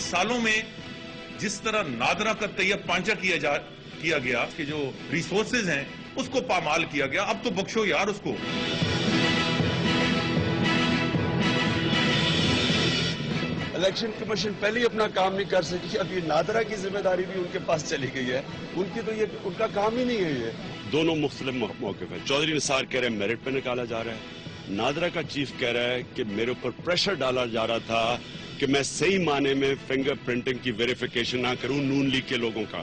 سالوں میں جس طرح نادرا کا طیب پانچا کیا گیا کہ جو ریسورسز ہیں اس کو پامال کیا گیا، اب تو بخشو یار اس کو۔ الیکشن کمیشن پہلے ہی اپنا کام نہیں کر سکی، اب یہ نادرا کی ذمہ داری بھی ان کے پاس چلی گئی ہے، ان کا کام ہی نہیں ہے یہ۔ دونوں مختلف موقف ہیں۔ چودھری نثار کہہ رہے ہیں میرٹ پہ نکالا جا رہا ہے، نادرا کا چیف کہہ رہا ہے کہ میرے اوپر پریشر ڈالا جا رہا تھا کہ میں صحیح معنی میں فنگر پرنٹنگ کی ویریفیکیشن نہ کروں نون لیگ کے لوگوں کا۔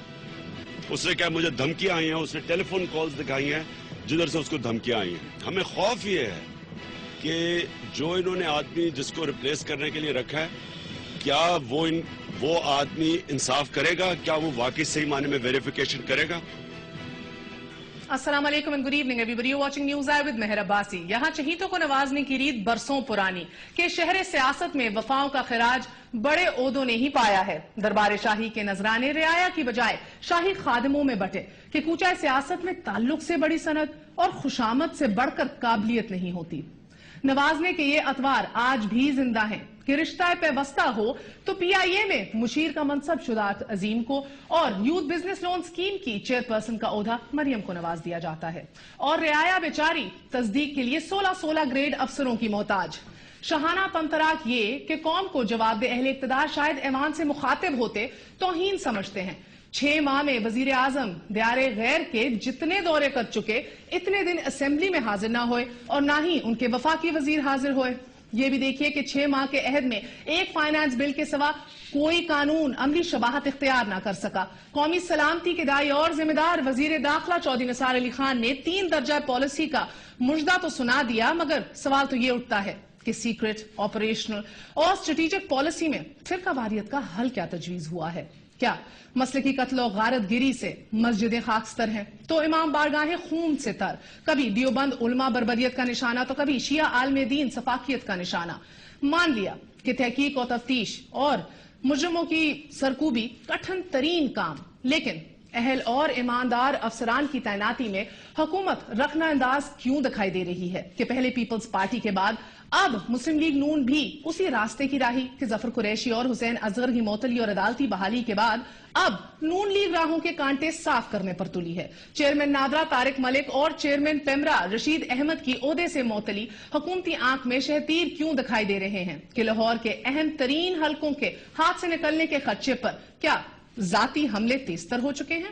اس نے کہا مجھے دھمکیاں آئی ہیں، اس نے ٹیلی فون کالز دکھائی ہیں جدھر سے اس کو دھمکیاں آئی ہیں۔ ہمیں خوف یہ ہے کہ جو انہوں نے آدمی جس کو ریپلیس کرنے کے لیے رکھا ہے، کیا وہ آدمی انصاف کرے گا؟ کیا وہ واقعی صحیح معنی میں ویریفیکیشن کرے گا؟ السلام علیکم and good evening everybody. You're watching News Eye with مہر عباسی. یہاں چہیتوں کو نوازنے کی ریت برسوں پرانی کہ شہر سیاست میں وفاؤں کا خراج بڑے عہدوں نے ہی پایا ہے۔ دربار شاہی کے نذرانے رعایا کی بجائے شاہی خادموں میں بٹے کہ کوچہ سیاست میں تعلق سے بڑی سند اور خوشامد سے بڑھ کر قابلیت نہیں ہوتی۔ نوازنے کے یہ اتوار آج بھی زندہ ہیں کہ رشتہ پیوستہ ہو تو پی آئی اے میں مشیر کا منصب شجاعت عظیم کو اور یوتھ بزنس لون سکیم کی چیئرپرسن کا عہدہ مریم کو نواز دیا جاتا ہے، اور رعایا بیچاری تصدیق کے لیے 16 گریڈ افسروں کی محتاج۔ شاہانہ تمتراک یہ کہ قوم کو جواب دہ اہل اقتدار شاید ایوان سے مخاطب ہوتے توہین سمجھتے ہیں۔ 6 ماہ میں وزیر اعظم دیار غیر کے جتنے دورے کر چکے اتنے دن اسمبلی میں حاضر نہ ہوئے اور نہ ہی ان کے وفاقی وزیر حاضر ہوئے۔ یہ بھی دیکھیے کہ 6 ماہ کے عہد میں ایک فائنانس بل کے سوا کوئی قانون عملی شباہت اختیار نہ کر سکا۔ قومی سلامتی کے دائی اور ذمہ دار وزیر داخلہ چودھری نثار علی خان نے 3 درجہ پالیسی کا مژدہ تو سنا دیا، مگر سوال تو یہ اٹھتا ہے کہ سیکرٹ، آپریشنل اور اسٹریٹجک پالیسی میں فرقہ واریت کا حل کیا تجویز ہوا ہے؟ کیا مسلکی قتل و غارت گری سے مسجدیں خاکستر ہیں تو امام بارگاہیں خون سے تر، کبھی دیوبند علماء بربریت کا نشانہ تو کبھی شیعہ عالم دین سفاکیت کا نشانہ؟ مان لیا کہ تحقیق و تفتیش اور مجرموں کی سرکوبی کٹھن ترین کام، لیکن اہل اور ایماندار افسران کی تعیناتی میں حکومت رخنہ انداز کیوں دکھائی دے رہی ہے کہ پہلے پیپلز پارٹی کے بعد اب مسلم لیگ نون بھی اسی راستے کی راہی کہ ظفر قریشی اور حسین اصغر کی معطلی اور عدالتی بحالی کے بعد اب نون لیگ راہوں کے کانٹے صاف کرنے پر تلی ہے۔ چیئرمین نادرا طارق ملک اور چیئرمین پیمرا رشید احمد کی عہدے سے معطلی حکومتی آنکھ میں شہتیر کیوں دکھائی دے رہے ہیں کہ لاہور کے اہم ترین حلقوں کے ہاتھ سے نکلنے کے خدشے پر کیا ذاتی حملے تیزتر ہو چکے ہیں؟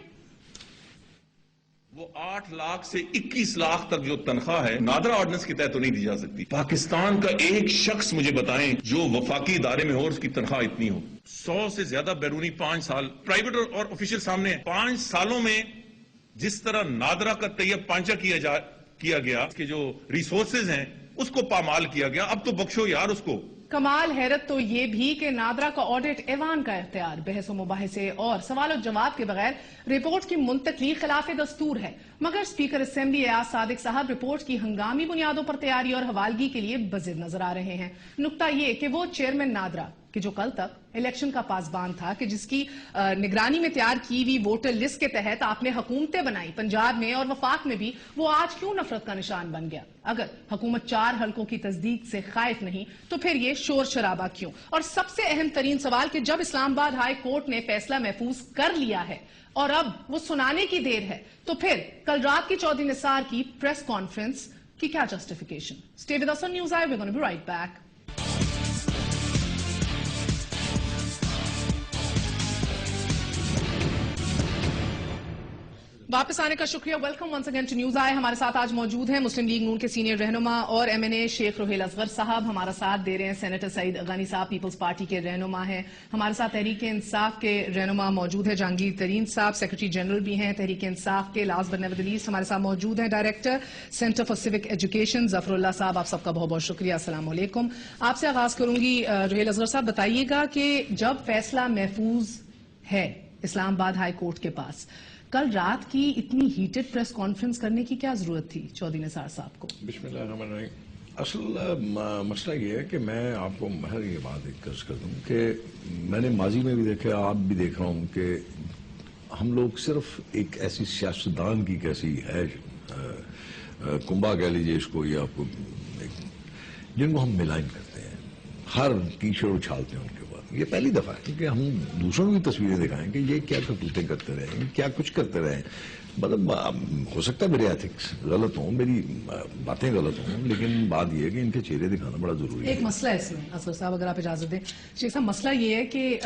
وہ 8 لاکھ سے 21 لاکھ تک جو تنخواہ ہے نادرا آرڈیننس کے تحت تو نہیں دی جا سکتی۔ پاکستان کا ایک شخص مجھے بتائیں جو وفاقی ادارے میں ہو اور اس کی تنخواہ اتنی ہو۔ 100 سے زیادہ بیرونی 5 سال پرائیویٹ اور آفیشل سامنے ہیں۔ 5 سالوں میں جس طرح نادرا کا طیب پانچا کیا گیا کہ جو ریسورسز ہیں اس کو پامال کیا گیا، اب تو بخشو یار اس کو۔ کمال حیرت تو یہ بھی کہ نادرا کا آڈٹ ایوان کا اختیار، بحث و مباحثے اور سوال و جواب کے بغیر رپورٹ کی منتقلی خلاف دستور ہے، مگر اسپیکر اسمبلی ایاز صادق صاحب رپورٹ کی ہنگامی بنیادوں پر تیاری اور حوالگی کے لیے بضد نظر آ رہے ہیں۔ نکتہ یہ کہ وہ چیئرمین نادرا کہ جو کل تک الیکشن کا پاسبان تھا، کہ جس کی نگرانی میں تیار کی ہوئی ووٹر لسٹ کے تحت آپ نے حکومتیں بنائی پنجاب میں اور وفاق میں بھی، وہ آج کیوں نفرت کا نشان بن گیا؟ اگر حکومت 4 حلقوں کی تصدیق سے خائف نہیں تو پھر یہ شور شرابہ کیوں؟ اور سب سے اہم ترین سوال کہ جب اسلام آباد ہائی کورٹ نے فیصلہ محفوظ کر لیا ہے اور اب وہ سنانے کی دیر ہے، تو پھر کل رات کی چودھری نثار کی پریس کانفرنس کی کیا justification? Stay with us on News Eye, we're going to be right back. واپس آنے کا شکریہ، welcome once again to news آئے۔ ہمارے ساتھ آج موجود ہیں مسلم لیگ نون کے سینئر رہنما اور ایم این اے شیخ روہیل اصغر صاحب، ہمارا ساتھ دے رہے ہیں سینیٹر سعید غنی صاحب، پیپلز پارٹی کے رہنما ہیں۔ ہمارے ساتھ تحریک انصاف کے رہنما موجود ہیں جہانگیر ترین صاحب، سیکرٹری جنرل بھی ہیں تحریک انصاف کے۔ Last but never the least ہمارے ساتھ موجود ہیں director centre for civic education Zafar Ullah Sahib. آپ سب کا بہت بہت شکریہ، السلام علیکم۔ آپ سے آغاز کروں گی روہیل اصغر صاحب، بتائیے گا کہ جب فیصلہ محفوظ ہے اسلام آباد ہائی کورٹ کے پاس، کل رات کی اتنی ہیٹڈ پریس کانفرنس کرنے کی کیا ضرورت تھی چودھری نثار صاحب کو؟ بسم اللہ الرحمن الرحیم۔ اصل مسئلہ یہ ہے کہ میں آپ کو مہر یہ بات ایک عرض کر دوں کہ میں نے ماضی میں بھی دیکھا، آپ بھی دیکھ رہا ہوں کہ ہم لوگ صرف ایک ایسی سیاستدان کی کیسی ہے کنبا کہہ لیجیے اس کو، یا آپ کو جن کو ہم ملائن کرتے ہیں، ہر کیچڑ اچھالتے ہیں ان کے بعد۔ یہ پہلی دفعہ ہے کہ ہم دوسروں کی تصویریں دکھائیں کہ یہ کیا کرتوتیں کرتے رہے ہیں, کیا کچھ کرتے رہے ہیں. مطلب ہو سکتا ہے میرے ایتھکس غلط ہوں, میری باتیں غلط ہوں, لیکن بات یہ ہے کہ ان کے چہرے دکھانا بڑا ضروری ہے. ایک مسئلہ ہے اس میں اصغر صاحب, اگر آپ اجازت دیں. شیخ صاحب, مسئلہ یہ ہے کہ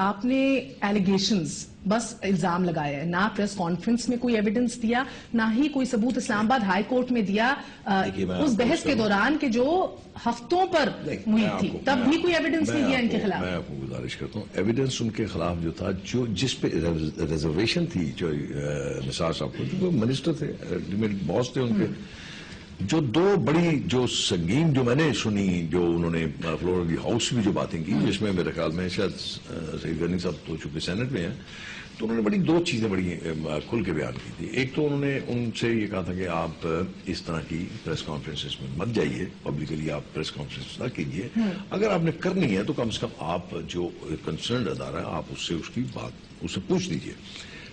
آپ نے ایلیگیشنز بس الزام لگایا ہے, نہ پریس کانفرنس میں کوئی ایویڈنس دیا, نہ ہی کوئی ثبوت اسلام آباد ہائی کورٹ میں دیا اس بحث کے دوران کہ جو ہفتوں پر ہوئی تھی, تب بھی کوئی ایویڈنس نہیں دیا ان کے خلاف. میں آپ کو گزارش کرتا ہوں, ایویڈنس ان کے خلاف جو تھا, جس پہ ریزرویشن تھی, جو نثار صاحب کو, جو منسٹر تھے, الٹیمیٹ باس تھے ان کے, جو دو بڑی جو سنگین جو میں نے سنی, جو انہوں نے فلور آف دی ہاؤس بھی جو باتیں کی, جس میں میرے خیال میں شاید سعید غنی صاحب تو چونکہ سینٹ میں ہیں, تو انہوں نے بڑی دو چیزیں بڑی کھل کے بیان کی تھی. ایک تو انہوں نے ان سے یہ کہا تھا کہ آپ اس طرح کی پریس کانفرنسز میں مت جائیے, پبلکلی آپ پریس کانفرنس نہ کیجیے, اگر آپ نے کرنی ہے تو کم سے کم آپ جو کنسرنڈ ادارہ ہے آپ اس سے اس کی بات اس سے پوچھ لیجیے.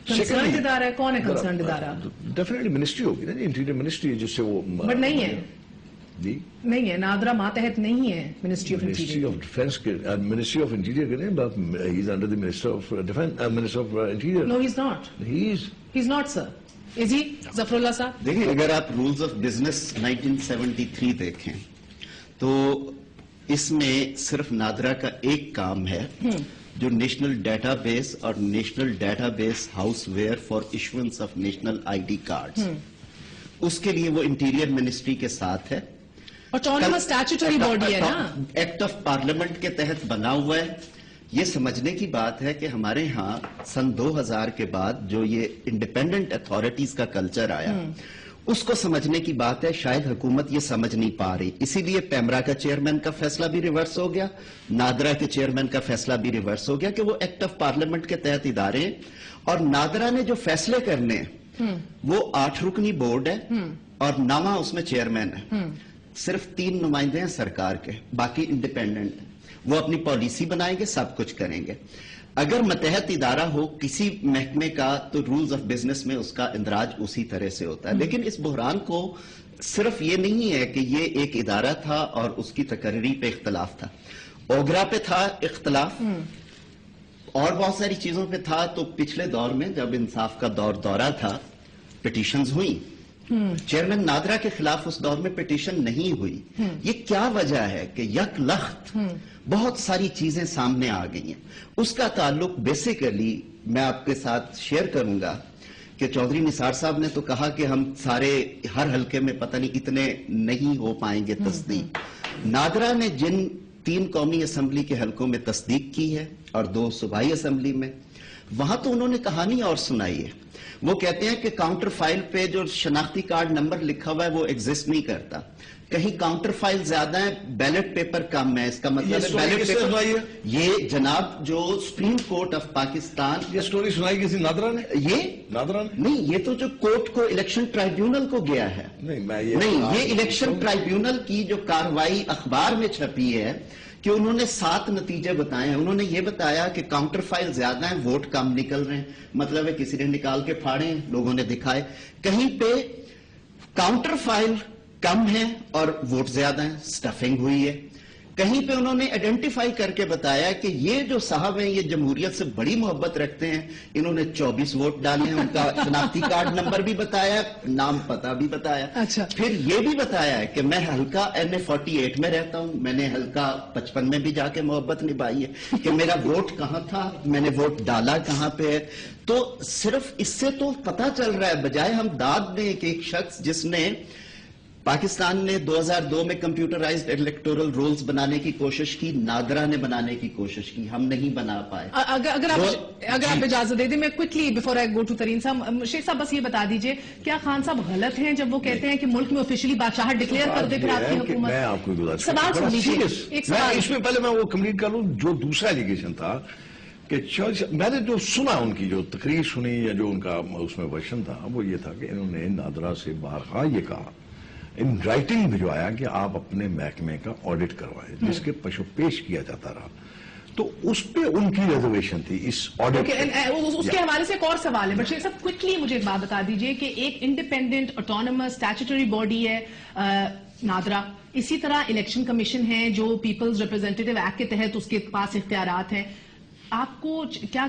کنسرنڈ ادارہ ہے, کون ہے کنسرنڈ ادارہ؟ ڈیفینیٹلی منسٹری ہوگی نا, انٹیریئر منسٹری ہے, جس سے وہ بٹ نہیں ہے, جی نہیں ہے, نادرا ماتحت نہیں ہے ministry of ministry of defence کے, منسٹری آف انٹیریئر کے نہیں, he is under the minister of defence, minister of interior. No, he is not, he is not sir. Is he Zafar Ullah Sahib? دیکھیں, اگر آپ رولز آف بزنس 1973 دیکھیں تو اس میں صرف نادرا کا ایک کام ہے جو نیشنل ڈیٹا بیس اور نیشنل ڈیٹا بیس ہاؤس ویئر for issuance of national I D cards, اس کے لیے وہ انٹیریئر منسٹری کے ساتھ ہے. آٹونومس اسٹیچوٹری باڈی ہے نا, ایکٹ آف پارلیمنٹ کے تحت بنا ہوا ہے. یہ سمجھنے کی بات ہے کہ ہمارے ہاں سن 2000 کے بعد جو یہ انڈیپینڈنٹ اتھارٹیز کا کلچر آیا, اس کو سمجھنے کی بات ہے. شاید حکومت یہ سمجھ نہیں پا رہی, اسی لیے پیمرا کا چیئرمین کا فیصلہ بھی ریورس ہو گیا, نادرا کے چیئرمین کا فیصلہ بھی ریورس ہو گیا کہ وہ ایکٹ آف پارلیمنٹ کے تحت ادارے ہیں. اور نادرا نے جو فیصلے کرنے ہیں وہ 8 رکنی بورڈ ہے اور 9واں اس میں چیئرمین ہے. صرف 3 نمائندے ہیں سرکار کے, باقی انڈیپینڈنٹ ہیں. وہ اپنی پالیسی بنائیں گے, سب کچھ کریں گے. اگر متحد ادارہ ہو کسی محکمے کا تو رولز آف بزنس میں اس کا اندراج اسی طرح سے ہوتا ہے. لیکن اس بحران کو صرف یہ نہیں ہے کہ یہ ایک ادارہ تھا اور اس کی تقرری پہ اختلاف تھا, اوگرا پہ تھا اختلاف, اور بہت ساری چیزوں پہ تھا. تو پچھلے دور میں جب انصاف کا دورہ تھا, پٹیشنز ہوئی. چیئرمین نادرا کے خلاف اس دور میں پٹیشن نہیں ہوئی. یہ کیا وجہ ہے کہ یک لخت بہت ساری چیزیں سامنے آ گئی ہیں. اس کا تعلق بیسیکلی میں آپ کے ساتھ شیئر کروں گا کہ چودھری نثار صاحب نے تو کہا کہ ہم سارے ہر حلقے میں پتہ نہیں اتنے نہیں ہو پائیں گے تصدیق. نادرا نے جن 3 قومی اسمبلی کے حلقوں میں تصدیق کی ہے اور 2 صوبائی اسمبلی میں, وہاں تو انہوں نے کہانی اور سنائی ہے. وہ کہتے ہیں کہ کاؤنٹر فائل پہ جو شناختی کارڈ نمبر لکھا ہوا ہے وہ ایگزسٹ نہیں کرتا. کہیں کاؤنٹر فائل زیادہ ہیں, بیلٹ پیپر کم ہے. اس کا مطلب ہے بیلٹ پیپر, یہ جناب جو سپریم کورٹ آف پاکستان, یہ سٹوری سنائی کسی نادرا نے, یہ نادرا نے نہیں, یہ تو جو کورٹ کو الیکشن ٹرائیبیونل کو گیا ہے. نہیں, یہ الیکشن ٹرائیبیونل کی جو کاروائی اخبار میں چھپی ہے کہ انہوں نے 7 نتیجے بتائے ہیں. انہوں نے یہ بتایا کہ کاؤنٹر فائل زیادہ ہیں, ووٹ کم نکل رہے ہیں. مطلب ہے کسی نے نکال کے پھاڑے ہیں, لوگوں نے دکھائے. کہیں پہ کاؤنٹر فائل کم ہے اور ووٹ زیادہ ہیں, سٹفنگ ہوئی ہے. کہیں پہ انہوں نے آئیڈینٹیفائی کر کے بتایا کہ یہ جو صاحب ہیں یہ جمہوریت سے بڑی محبت رکھتے ہیں, انہوں نے 24 ووٹ ڈالے ہیں. ان کا شناختی کارڈ نمبر بھی بتایا, نام پتہ بھی بتایا. پھر یہ بھی بتایا ہے کہ میں حلقہ NA48 میں رہتا ہوں, میں نے حلقہ 55 میں بھی جا کے محبت نبھائی ہے, کہ میرا ووٹ کہاں تھا, میں نے ووٹ ڈالا کہاں پہ ہے. تو صرف اس سے تو پتہ چل رہا ہے, بجائے ہم داد دیں کہ ایک شخص جس نے پاکستان نے 2002 میں کمپیوٹرائزڈ الیکٹورل رولز بنانے کی کوشش کی, نادرا نے بنانے کی کوشش کی, ہم نہیں بنا پائے. اگر آپ اجازت دے دیں, میں quickly before I go to Tareen Sahib, Sheikh صاحب بس یہ بتا دیجئے, کیا خان صاحب غلط ہیں جب وہ کہتے ہیں کہ ملک میں آفیشلی بادشاہت ڈکلیئر کر دے پھر آپ کی حکومت؟ میں آپ کو گزارش سوال سن لیجیے, ایک سوال اس میں پہلے میں وہ کمپلیٹ کر لوں. جو دوسرا ایلیگیشن تھا کہ میں نے جو سنا, ان کی جو تقریر سنی یا جو ان کا اس میں ورژن تھا, وہ یہ تھا کہ انہوں نے نادرا سے بارہا یہ کہا, ان رائٹنگ بھجوایا کہ آپ اپنے محکمے کا آڈٹ کروائیں, جس کے پشو پیش کیا جاتا رہا. تو اس پہ ان کی ریزرویشن تھی اس آڈٹ. اس کے حوالے سے ایک اور سوال ہے, بٹ شیخ صاحب کوئکلی مجھے ایک بات بتا دیجئے کہ ایک انڈیپینڈنٹ آٹونومس اسٹیچوٹری باڈی ہے, نادرا اسی طرح الیکشن کمیشن ہے جو پیپلز ریپرزینٹیٹیو ایکٹ کے تحت اس کے پاس اختیارات ہیں. آپ کو کیا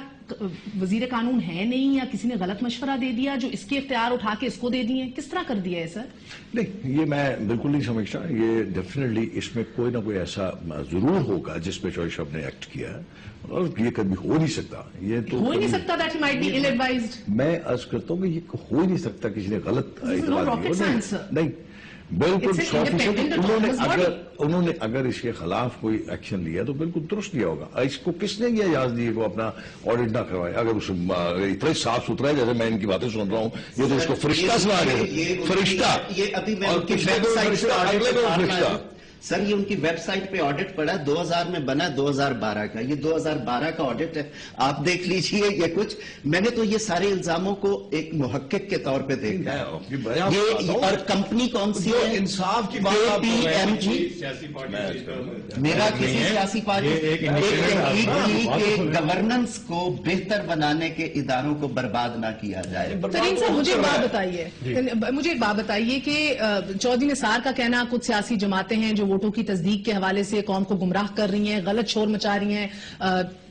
وزیر قانون ہے نہیں یا کسی نے غلط مشورہ دے دیا جو اس کے اختیار اٹھا کے اس کو دے دیے؟ کس طرح کر دیا ہے سر؟ نہیں، یہ میں بالکل نہیں سمجھتا. یہ ڈیفینیٹلی اس میں کوئی نہ کوئی ایسا ضرور ہوگا جس پہ چوائس صاحب نے ایکٹ کیا ہے، اور یہ کبھی ہو نہیں سکتا. یہ تو ہو ہی نہیں سکتا that he might be ill-advised. میں عرض کرتا ہوں کہ یہ ہو ہی نہیں سکتا کسی نے غلط rocket science, sir. نہیں، بالکل It's an 100% independent انہوں نے اگر اس کے خلاف کوئی ایکشن لیا تو بالکل درست لیا ہوگا. اس کو کس نے یہ اجازت دی وہ اپنا آڈٹ نہ کروائے؟ اگر اس اتنا صاف ستھرا ہے جیسے میں ان کی باتیں سن رہا ہوں، یہ تو اس کو فرشتہ سنا رہے ہیں. فرشتہ یہ ابھی میں اور ان کی پچھلے ویب دو سائٹ فرشتہ، پہ اگلے دو آڈٹ فرشتہ. سر یہ ان کی ویب سائٹ پہ آڈٹ پڑا 2000 میں بنا 2012 کا. یہ 2012 کا آڈٹ ہے، آپ دیکھ لیجئے. یہ کچھ میں نے تو یہ سارے الزاموں کو ایک محقق کے طور پہ دیکھا ہے. یہ اور کمپنی کون سی ہے؟ انصاف کی بات KPMG. میرا کسی سیاسی پارٹی کے گورننس کو بہتر بنانے کے اداروں کو برباد نہ کیا جائے. ترین صاحب مجھے ایک بات بتائیے کہ چودھری نثار کا کہنا کچھ سیاسی جماعتیں ہیں جو ووٹوں کی تصدیق کے حوالے سے قوم کو گمراہ کر رہی ہیں، غلط شور مچا رہی ہیں،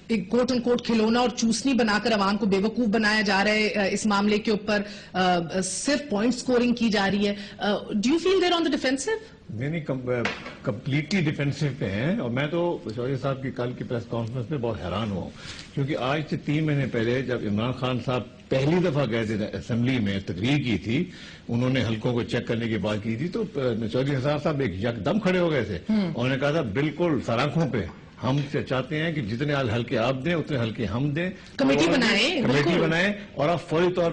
ایک کوٹ ان کوٹ کھلونا اور چوسنی بنا کر عوام کو بے وقوف بنایا جا رہا ہے. اس معاملے کے اوپر صرف پوائنٹ سکورنگ کی جا رہی ہے. Do you feel they're on the defensive? نہیں، کمپلیٹلی ڈیفینسو پہ ہیں. اور میں تو چودھری صاحب کی کل کی پریس کانفرنس میں بہت حیران ہوا ہوں، کیونکہ آج سے 3 مہینے پہلے جب عمران خان صاحب پہلی دفعہ گئے تھے اسمبلی میں، تقریر کی تھی، انہوں نے حلقوں کو چیک کرنے کی بات کی تھی، تو چودھری نثار صاحب ایک یکدم کھڑے ہو گئے تھے. انہوں نے کہا تھا بالکل سراخوں پہ ہم چاہتے ہیں کہ جتنے حلقے آپ دیں اتنے حلقے ہم دیں، کمیٹی بنائیں اور آپ فوری طور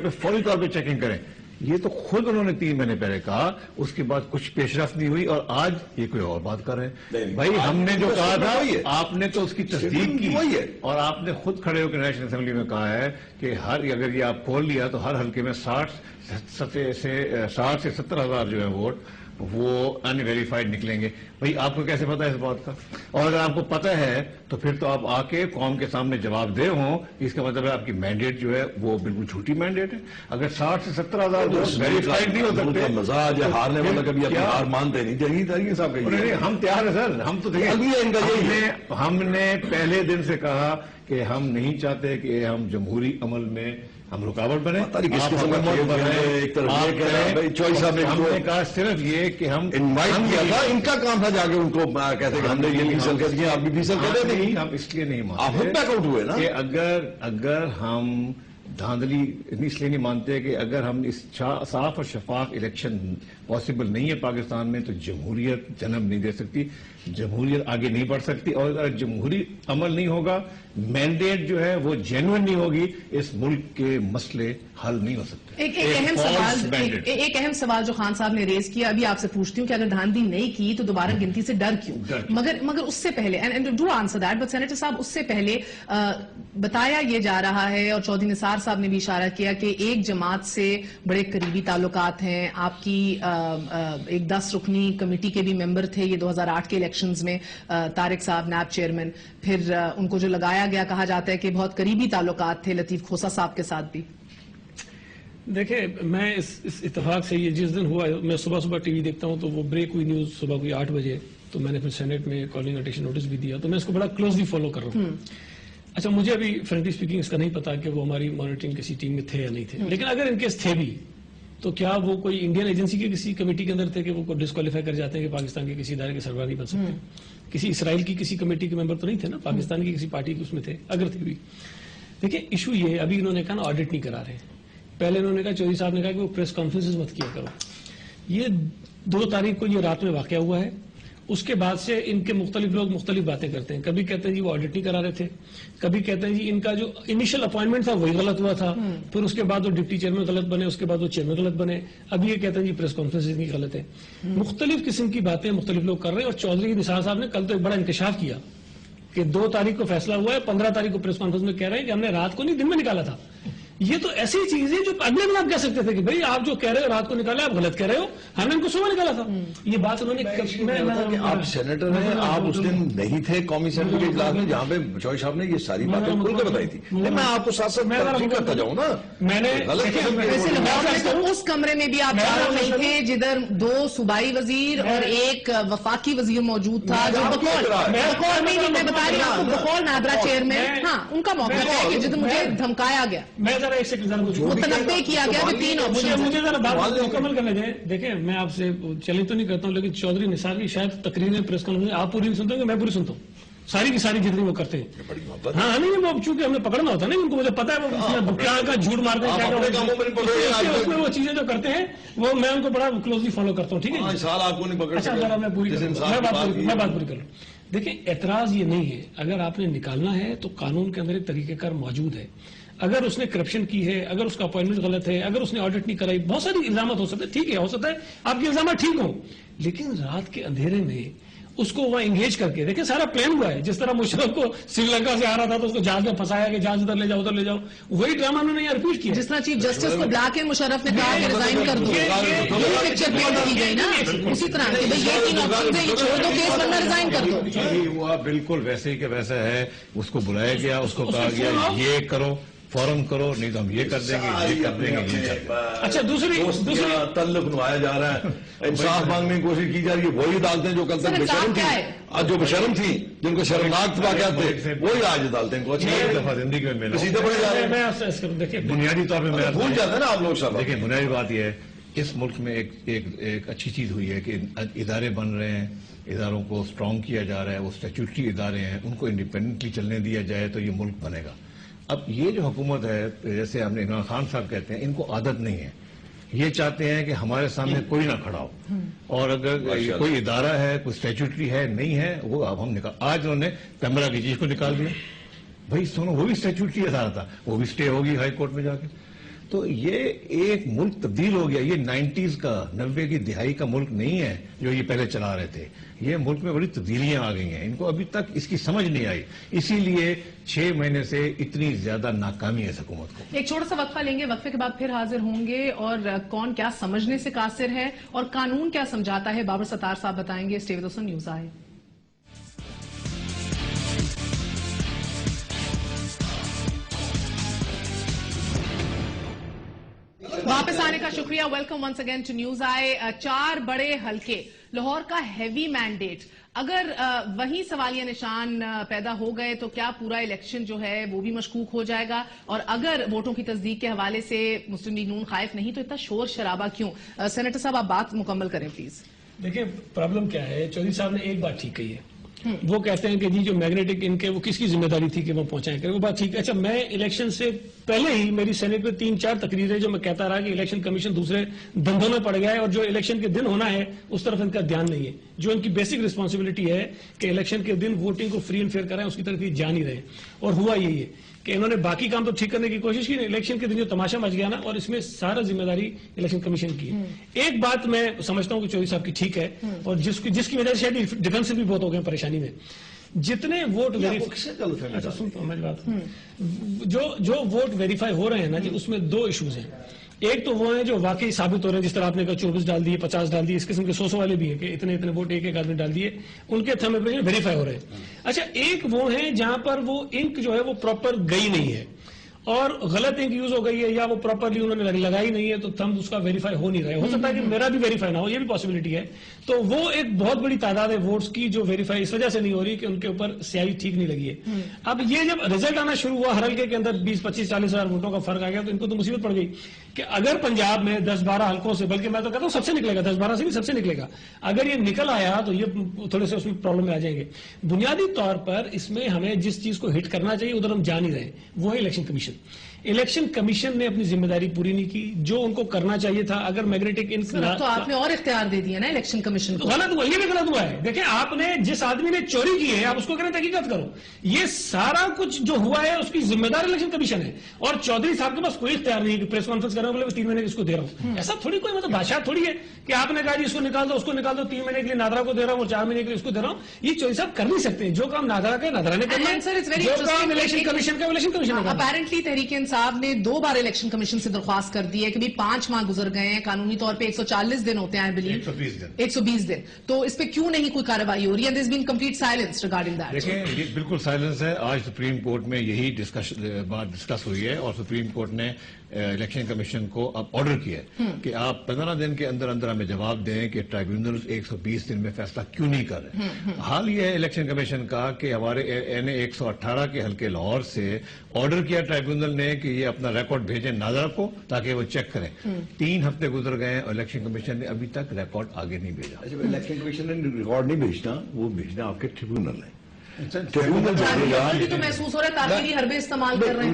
پہ چیکنگ کریں. یہ تو خود انہوں نے 3 مہینے پہلے کہا. اس کے بعد کچھ پیش رفت نہیں ہوئی اور آج یہ کوئی اور بات کر رہے ہیں. بھائی ہم نے جو کہا تھا آپ نے تو اس کی تصدیق کی، اور آپ نے خود کھڑے ہو کے نیشنل اسمبلی میں کہا ہے کہ اگر یہ آپ کھول لیا تو ہر حلقے میں 60 سے 70 ہزار جو ہے ووٹ وہ ان ویریفائڈ نکلیں گے. بھئی آپ کو کیسے پتا ہے اس بات کا؟ اور اگر آپ کو پتا ہے تو پھر تو آپ آ کے قوم کے سامنے جواب دہ ہوں. اس کا مطلب ہے آپ کی مینڈیٹ جو ہے وہ بالکل جھوٹی مینڈیٹ ہے. اگر 60 سے 70 ہزار ویریفائڈ نہیں ہو سکتے، مزاج ہے ہارنے والا، کبھی اپنی ہار مانتے نہیں. جہی صاحب نہیں، ہم تیار ہیں سر. ہم تو ہم نے پہلے دن سے کہا کہ ہم نہیں چاہتے کہ ہم جمہوری عمل میں ہم رکاوٹ بنے. ہم نے کہا صرف یہ کہ ہم ان کا کام تھا جا کے ان کو کہتے کہ ہم نے یہ فیصل کر دیا، آپ بھی فیصل کر دیں. نہیں، ہم اس لیے نہیں آپ خود بیک آؤٹ ہوئے نا کہ اگر ہم دھاندلی اس لیے نہیں مانتے کہ اگر ہم اس صاف اور شفاف الیکشن پاسبل نہیں ہے پاکستان میں تو جمہوریت جنم نہیں دے سکتی، جمہوریت آگے نہیں بڑھ سکتی. اور اگر جمہوری عمل نہیں ہوگا، مینڈیٹ جو ہے وہ جینوئن نہیں ہوگی، اس ملک کے مسئلے حل نہیں ہو سکتے. ایک اہم سوال جو خان صاحب نے ریز کیا، ابھی آپ سے پوچھتی ہوں کہ اگر دھاندلی نہیں کی تو دوبارہ گنتی سے ڈر کیوں؟ مگر اس سے پہلے do answer that, but senator صاحب اس سے پہلے بتایا یہ جا رہا ہے اور چودھری نثار صاحب نے بھی اشارہ کیا کہ ایک جماعت سے بڑے قریبی تعلقات ہیں. آپ کی ایک 10 رکنی کمیٹی کے بھی ممبر تھے یہ 2008 کے الیکشنز میں، طارق صاحب نیب چیئرمین. پھر ان کو جو لگایا گیا، کہا جاتا ہے کہ بہت قریبی تعلقات تھے لطیف کھوسہ صاحب کے ساتھ بھی. دیکھیں، میں اس اتفاق سے یہ جس دن ہوا، میں صبح ٹی وی دیکھتا ہوں تو وہ بریک ہوئی نیوز صبح کوئی 8 بجے، تو میں نے پھر سینیٹ میں کالنگ اٹینشن نوٹس بھی دیا، تو میں اس کو بڑا کلوزلی فالو کر رہا ہوں. اچھا، مجھے ابھی فرینکلی اسپیکنگ اس کا نہیں پتا کہ وہ ہماری مانیٹرنگ کسی ٹیم میں تھے یا نہیں تھے، لیکن اگر ان کیس تھے بھی تو کیا وہ کوئی انڈین ایجنسی کے کسی کمیٹی کے اندر تھے کہ وہ ڈسکوالیفائی کر جاتے ہیں کہ پاکستان کے کسی ادارے کے سربراہ نہیں بن سکتے؟ کسی اسرائیل کی کسی کمیٹی کے ممبر تو نہیں تھے نا، پاکستان کی کسی پارٹی کے اس میں تھے اگر تھے بھی. دیکھیں، ایشو یہ ہے، ابھی انہوں نے کہا نا آڈٹ نہیں کرا رہے. پہلے انہوں نے کہا، چودھری صاحب نے کہا کہ وہ پریس کانفرنسز مت کیا کرو. یہ 2 تاریخ کو یہ رات میں واقعہ ہوا ہے. اس کے بعد سے ان کے مختلف لوگ مختلف باتیں کرتے ہیں. کبھی کہتے ہیں جی وہ آڈٹ نہیں کرا رہے تھے، کبھی کہتے ہیں جی ان کا جو انیشل اپوائنٹمنٹ تھا وہی غلط ہوا تھا، پھر اس کے بعد وہ ڈپٹی چیئرمین غلط بنے، اس کے بعد وہ چیئرمین غلط بنے. ابھی یہ کہتے ہیں جی پریس کانفرنس اتنی غلط ہے. مختلف قسم کی باتیں مختلف لوگ کر رہے ہیں. اور چودھری نثار صاحب نے کل تو ایک بڑا انکشاف کیا کہ 2 تاریخ کو فیصلہ ہوا ہے، 15 تاریخ کو پریس کانفرنس میں کہہ رہے ہیں کہ ہم نے رات کو نہیں دن میں نکالا تھا. یہ تو ایسی چیز ہے جو اگلے دن آپ کہہ سکتے تھے کہ بھائی آپ جو کہہ رہے ہو رات کو نکالا آپ غلط کہہ رہے ہو, ہم نے ان کو صبح نکالا تھا. یہ بات انہوں نے آپ سینیٹر ہیں, آپ اس دن نہیں تھے قومی اسمبلی کے اجلاس میں جہاں پہ چوہدری صاحب نے یہ ساری باتیں کھل کے بتائی تھی. میں آپ کو ساتھ ساتھ ترجیح کرتا جاؤں نا. میں نے اس کمرے میں بھی آپ چاروں نہیں تھے جدھر 2 صوبائی وزیر اور ایک وفاقی وزیر موجود تھا جو بقول میں بتا رہی ہوں بقول نادرا چیئرمین, ہاں ان کا موقع ہے کہ جدھر مجھے دھمکایا گیا, میں ذرا ایک سیکنڈ متنبع کیا گیا کہ 3 آپشن. مجھے ذرا بات مکمل کرنے دیں. دیکھیں میں آپ سے چیلنج تو نہیں کرتا ہوں, لیکن چودھری نثار کی شاید تقریر پریس کانفرنس آپ پوری نہیں سنتے ہوں, میں پوری سنتا ہوں ساری کی ساری جتنی وہ کرتے ہیں. ہاں نہیں وہ چونکہ ہم نے پکڑنا ہوتا ہے نا ان کو, مجھے پتا ہے وہ کیا کا جھوٹ مارتے ہیں, اس میں وہ چیزیں جو کرتے ہیں وہ میں ان کو بڑا کلوزلی فالو کرتا ہوں. ٹھیک ہے آپ کو نہیں پکڑ. اچھا ذرا میں بات پوری کر لوں. دیکھیں اعتراض یہ نہیں ہے, اگر آپ نے نکالنا ہے تو قانون کے اندر ایک طریقہ کار موجود ہے. اگر اس نے کرپشن کی ہے, اگر اس کا اپوائنٹمنٹ غلط ہے, اگر اس نے آڈٹ نہیں کرائی, بہت ساری الزامات ہو سکتے ہیں. ٹھیک ہے, ہو سکتا ہے آپ کے الزامات ٹھیک ہوں, لیکن رات کے اندھیرے میں اس کو وہ انگیج کر کے دیکھیں سارا پلان ہوا ہے. جس طرح مشرف کو سری لنکا سے آ رہا تھا تو اس کو جہاز میں پھنسایا کہ جہاز ادھر لے جاؤ ادھر لے جاؤ, وہی ڈرامہ انہوں نے یہاں ریپیٹ کیا. جس طرح چیف جسٹس کو بلا کے مشرف نے کہا کہ ریزائن کر دو, یہ پکچر پینٹ کی گئی نا اسی طرح کہ بھئی یہ 3 آپشن ہے, یہ چھوڑ دو کیس ورنہ ریزائن کر دو. ہوا بالکل ویسے ہی کہ ویسا ہے. اس کو بلایا گیا, اس کو کہا گیا یہ کرو, فوراً کرو, نہیں تو ہم یہ کر دیں گے, یہ کر دیں گے. اچھا دوسری تعلق نمایا جا رہا ہے, انصاف مانگنے کی کوشش کی جا رہی ہے. وہی عدالتیں جو کل تک بشرم تھیں, جو بشرم تھیں, جن کو شرمناک واقعات تھے, وہی آج عدالتیں کو ایک دفعہ زندگی میں ملا. سیدھے پڑے جا رہے ہیں. بنیادی طور پہ بھول جاتے ہیں نا آپ لوگ سب. دیکھیں بنیادی بات یہ ہے, اس ملک میں ایک اچھی چیز ہوئی ہے کہ ادارے بن رہے ہیں, اداروں کو اسٹرانگ کیا جا رہا ہے. وہ اسٹیچوٹری ادارے ہیں, ان کو انڈیپینڈنٹلی چلنے دیا جائے تو یہ ملک بنے گا. اب یہ جو حکومت ہے, جیسے ہم نے عمران خان صاحب کہتے ہیں, ان کو عادت نہیں ہے. یہ چاہتے ہیں کہ ہمارے سامنے کوئی نہ کھڑا ہو, اور اگر کوئی ادارہ ہے, کوئی اسٹیچوٹری ہے, نہیں ہے, وہ اب ہم نکال. آج انہوں نے پیمرا کی چیز کو نکال دیا. بھائی سنو, وہ بھی اسٹیچوٹری ادارہ تھا, وہ بھی اسٹے ہوگی ہائی کورٹ میں جا کے. تو یہ ایک ملک تبدیل ہو گیا. یہ 90s کا 90 کی دہائی کا ملک نہیں ہے جو یہ پہلے چلا رہے تھے. یہ ملک میں بڑی تبدیلیاں آ گئی ہیں. ان کو ابھی تک اس کی سمجھ نہیں آئی, اسی لیے 6 مہینے سے اتنی زیادہ ناکامی ہے اس حکومت کو. ایک چھوٹا سا وقفہ لیں گے, وقفے کے بعد پھر حاضر ہوں گے, اور کون کیا سمجھنے سے قاصر ہے اور قانون کیا سمجھاتا ہے بابر ستار صاحب بتائیں گے. Stay with us on news آئے. واپس آنے کا شکریہ. Welcome once again to news آئے. 4 بڑے حلقے, لاہور کا ہیوی مینڈیٹ, اگر وہی سوالیہ نشان پیدا ہو گئے تو کیا پورا الیکشن جو ہے وہ بھی مشکوک ہو جائے گا؟ اور اگر ووٹوں کی تصدیق کے حوالے سے مسلم لیگ نون خائف نہیں تو اتنا شور شرابہ کیوں؟ سینیٹر صاحب آپ بات مکمل کریں پلیز. دیکھیں پرابلم کیا ہے, چودھری صاحب نے ایک بات ٹھیک کہی ہے. وہ کہتے ہیں کہ جی جو میگنیٹک ان کے وہ کس کی ذمہ داری تھی کہ وہ پہنچائیں کریں, وہ بات ٹھیک ہے. اچھا میں الیکشن سے پہلے ہی میری سینٹ میں 3-4 تقریریں جو میں کہتا رہا کہ الیکشن کمیشن دوسرے دھندوں میں پڑ گیا ہے, اور جو الیکشن کے دن ہونا ہے اس طرف ان کا دھیان نہیں ہے. جو ان کی بیسک رسپانسبلٹی ہے کہ الیکشن کے دن ووٹنگ کو فری اینڈ فیئر کرائیں, اس کی طرف یہ جا نہیں رہے. اور ہوا یہی ہے کہ انہوں نے باقی کام تو ٹھیک کرنے کی کوشش کی, الیکشن کے دن جو تماشا مچ گیا نا, اور اس میں سارا ذمہ داری الیکشن کمیشن کی ہے. ایک بات میں سمجھتا ہوں کہ چودھری صاحب کی ٹھیک ہے, اور جس کی وجہ سے شاید ڈیفنس بھی بہت ہو گئے پریشانی میں. جتنے ووٹ جو ووٹ ویریفائی ہو رہے ہیں نا جی, اس میں 2 ایشوز ہیں. ایک تو وہ ہیں جو واقعی ثابت ہو رہے ہیں, جس طرح آپ نے کہا 24 ڈال دیے, 50 ڈال دیے, اس قسم کے 100 والے بھی ہیں کہ اتنے ووٹ ایک آدمی ڈال دیے, ان کے تھمے پہ ویریفائی ہو رہے ہیں. اچھا ایک وہ ہیں جہاں پر وہ انک جو ہے وہ پراپر گئی نہیں ہے, اور غلط انک یوز ہو گئی ہے, یا وہ پراپرلی انہوں نے لگائی نہیں ہے, تو تھم اس کا ویریفائی ہو نہیں رہا ہے. ہو سکتا ہے کہ میرا بھی ویریفائی نہ ہو, یہ بھی پاسبلٹی ہے. تو وہ ایک بہت بڑی تعداد ہے ووٹس کی جو ویریفائی اس وجہ سے نہیں ہو رہی کہ ان کے اوپر سیاہی ٹھیک نہیں لگی ہے. اب یہ جب رزلٹ آنا شروع ہوا, ہر حلقے کے اندر 20-25-40 ہزار ووٹوں کا فرق آ گیا, تو ان کو تو مصیبت پڑ گئی کہ اگر پنجاب میں 10-12 حلقوں سے, بلکہ میں تو کہتا ہوں سب سے نکلے گا, 10-12 سے بھی سب سے نکلے گا, اگر یہ نکل آیا تو یہ تھوڑے سے اس میں پرابلم میں آ جائیں گے. بنیادی طور پر اس میں ہمیں جس چیز کو ہٹ کرنا چاہیے ادھر ہم جا نہیں رہے, وہ ہے الیکشن کمیشن. الیکشن کمیشن نے اپنی ذمہ داری پوری نہیں کی جو ان کو کرنا چاہیے تھا. اگر میگنیٹک انک تو آپ نے اور اختیار دے دیا نا الیکشن کمیشن کو. غلط ہوا, یہ بھی غلط ہوا ہے. دیکھیں آپ نے جس آدمی نے چوری کی ہے آپ اس کو کہنا تحقیقات کرو. یہ سارا کچھ جو ہوا ہے اس کی ذمہ دار الیکشن کمیشن ہے, اور چودھری صاحب کے پاس کوئی اختیار نہیں ہے کہ پریس کانفرنس کرنے والے 3 مہینے اس کو دے رہا ہوں. ایسا تھوڑی کوئی مطلب بادشاہ تھوڑی ہے کہ آپ نے کہا جی اس کو نکال دو, اس کو نکال دو, 3 مہینے کے لیے نادرا کو دے رہا ہوں اور 4 مہینے کے لیے اس کو دے رہا ہوں. یہ چودھری صاحب کر نہیں سکتے. جو کام نادرا کا نادرا نے کرنا ہے, جو کام الیکشن کمیشن کا الیکشن کمیشن کا. اپیرنٹلی تحریک انصاف صاحب نے 2 بار الیکشن کمیشن سے درخواست کر دی ہے کہ 5 ماہ گزر گئے ہیں, قانونی طور پہ 140 دن ہوتے ہیں, 120 دن, تو اس پہ کیوں نہیں کوئی کارروائی ہو رہی ہے؟ there's been complete silence regarding that. دیکھیں یہ بالکل سائلنس ہے. آج سپریم کورٹ میں یہی بات ڈسکس ہوئی ہے اور سپریم کورٹ نے الیکشن کمیشن کو اب آرڈر کیا ہے کہ آپ 15 دن کے اندر اندر ہمیں جواب دیں کہ ٹرائیبیونل 120 دن میں فیصلہ کیوں نہیں کر رہے. حال یہ ہے الیکشن کمیشن کا کہ ہمارے NA-118 کے حلقے لاہور سے آرڈر کیا ٹرائیبیونل نے کہ یہ اپنا ریکارڈ بھیجیں ناظرہ کو تاکہ وہ چیک کریں. 3 ہفتے گزر گئے اور الیکشن کمیشن نے ابھی تک ریکارڈ آگے نہیں بھیجا. الیکشن کمیشن نے ریکارڈ نہیں بھیجنا, وہ بھیجنا آپ کے ٹریبیونل ہے. ٹریبیونل بھی تو محسوس ہو رہا ہے تاخیری حربے استعمال کر رہے ہیں.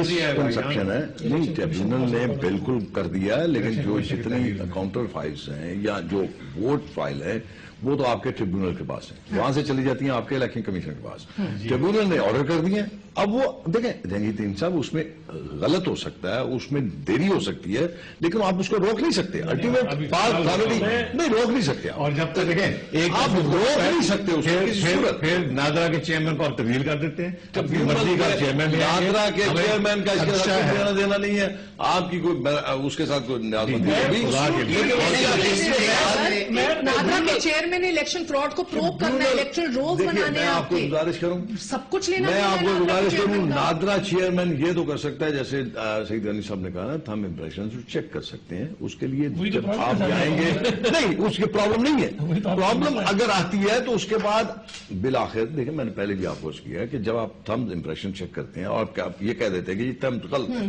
یہ کنسپشن ہے. نہیں, ٹریبیونل نے بالکل کر دیا, لیکن جو جتنی کاؤنٹر فائلز ہیں یا جو ووٹ فائل ہے وہ تو آپ کے ٹریبیونل کے پاس ہے, وہاں سے چلی جاتی ہیں آپ کے الیکشن کمیشن کے پاس. ٹریبیونل نے آرڈر کر دیے. اب وہ دیکھیں جہانگیر ترین صاحب, اس میں غلط ہو سکتا ہے, اس میں دیری ہو سکتی ہے, لیکن آپ اس کو روک نہیں سکتے. الٹیمیٹ پاس اتھارٹی نہیں روک نہیں سکتے. اور جب تک دیکھیں آپ روک نہیں سکتے اس کو. پھر ناظرہ کے چیئرمین کو آپ تبدیل کر دیتے ہیں. اپنی مرضی کا چیئرمین ناظرہ کے چیئرمین کا اس کے ساتھ لینا دینا نہیں ہے. آپ کی کوئی اس کے ساتھ کوئی ناظرہ کے چیئرمین نے الیکشن فراڈ کو پروو کرنا ہے, الیکٹرل رولز بنانے ہیں. آپ کو گزارش کروں, سب کچھ لینا. میں آپ کو گزارش کروں, ناظرہ چیئرمین یہ تو کر سکتا ہے جیسے سعید غنی صاحب نے کہا نا, ہم امپریشن چیک کر سکتے ہیں. اس کے لیے جب آپ جائیں گے نہیں, اس کی پرابلم نہیں ہے. پرابلم اگر آتی ہے تو اس کے بعد بالآخر دیکھیں, میں نے پہلے بھی آپ کو کیا ہے کہ جب آپ تھم امپریشن چیک کرتے ہیں اور آپ یہ کہہ دیتے ہیں کہ یہ تھم غلط ہے,